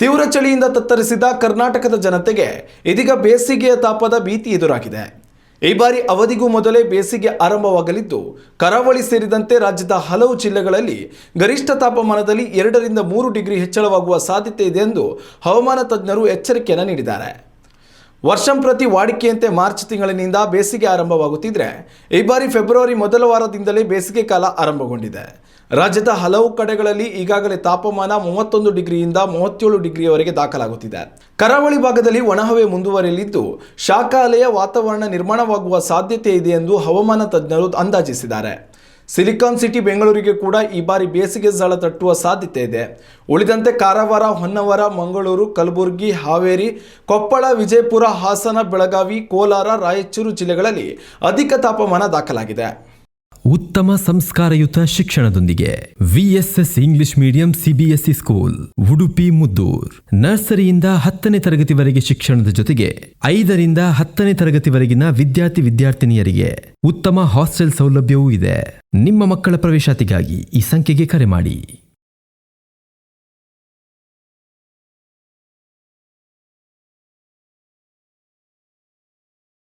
ತೀವ್ರ ಚಳಿಯಿಂದ ತತ್ತರಿಸಿದ ಕರ್ನಾಟಕದ ಜನತೆಗೆ ಇದೀಗ ಬೇಸಿಗೆಯ ತಾಪದ ಭೀತಿ ಎದುರಾಗಿದೆ. ಈ ಬಾರಿ ಅವಧಿಗೂ ಮೊದಲೇ ಬೇಸಿಗೆ ಆರಂಭವಾಗಲಿದ್ದು, ಕರಾವಳಿ ಸೇರಿದಂತೆ ರಾಜ್ಯದ ಹಲವು ಜಿಲ್ಲೆಗಳಲ್ಲಿ ಗರಿಷ್ಠ ತಾಪಮಾನದಲ್ಲಿ 2 ರಿಂದ 3 ಡಿಗ್ರಿ ಹೆಚ್ಚಳವಾಗುವ ಸಾಧ್ಯತೆ ಇದೆ ಎಂದು ಹವಾಮಾನ ತಜ್ಞರು ಎಚ್ಚರಿಕೆಯನ್ನು ನೀಡಿದ್ದಾರೆ. ವರ್ಷಂಪ್ರತಿ ವಾಡಿಕೆಯಂತೆ ಮಾರ್ಚ್ ತಿಂಗಳಿನಿಂದ ಬೇಸಿಗೆ ಆರಂಭವಾಗುತ್ತಿದ್ದರೆ, ಈ ಬಾರಿ ಫೆಬ್ರವರಿ ಮೊದಲ ವಾರದಿಂದಲೇ ಬೇಸಿಗೆ ಕಾಲ ಆರಂಭಗೊಂಡಿದೆ. ರಾಜ್ಯದ ಹಲವು ಕಡೆಗಳಲ್ಲಿ ಈಗಾಗಲೇ ತಾಪಮಾನ 31 ಡಿಗ್ರಿಯಿಂದ 37 ಡಿಗ್ರಿಯವರೆಗೆ ದಾಖಲಾಗುತ್ತಿದೆ. ಕರಾವಳಿ ಭಾಗದಲ್ಲಿ ಒಣಹವೆ ಮುಂದುವರಿಯಲಿದ್ದು, ಶಾಖಾಲೆಯ ವಾತಾವರಣ ನಿರ್ಮಾಣವಾಗುವ ಸಾಧ್ಯತೆ ಇದೆ ಎಂದು ಹವಾಮಾನ ತಜ್ಞರು ಅಂದಾಜಿಸಿದ್ದಾರೆ. ಸಿಲಿಕಾನ್ ಸಿಟಿ ಬೆಂಗಳೂರಿಗೆ ಕೂಡ ಈ ಬಾರಿ ಬೇಸಿಗೆ ಝಳ ತಟ್ಟುವ ಸಾಧ್ಯತೆ ಇದೆ. ಉಳಿದಂತೆ ಕಾರವಾರ, ಹೊನ್ನವರ, ಮಂಗಳೂರು, ಕಲಬುರಗಿ, ಹಾವೇರಿ, ಕೊಪ್ಪಳ, ವಿಜಯಪುರ, ಹಾಸನ, ಬೆಳಗಾವಿ, ಕೋಲಾರ, ರಾಯಚೂರು ಜಿಲ್ಲೆಗಳಲ್ಲಿ ಅಧಿಕ ತಾಪಮಾನ ದಾಖಲಾಗಿದೆ. ಉತ್ತಮ ಸಂಸ್ಕಾರಯುತ ಶಿಕ್ಷಣದೊಂದಿಗೆ VSS English medium CBSE school Udupi Muddur. ನರ್ಸರಿಯಿಂದ 10ನೇ ತರಗತಿವರೆಗೆ ಶಿಕ್ಷಣದ ಜೊತೆಗೆ 5 ರಿಂದ 10ನೇ ತರಗತಿವರೆಗಿನ ವಿದ್ಯಾರ್ಥಿನಿಯರಿಗೆ ಉತ್ತಮ ಹಾಸ್ಟೆಲ್ ಸೌಲಭ್ಯವೂ ಇದೆ. ನಿಮ್ಮ ಮಕ್ಕಳ ಪ್ರವೇಶಾತಿಗಾಗಿ ಈ ಸಂಖ್ಯೆಗೆ ಕರೆ ಮಾಡಿ.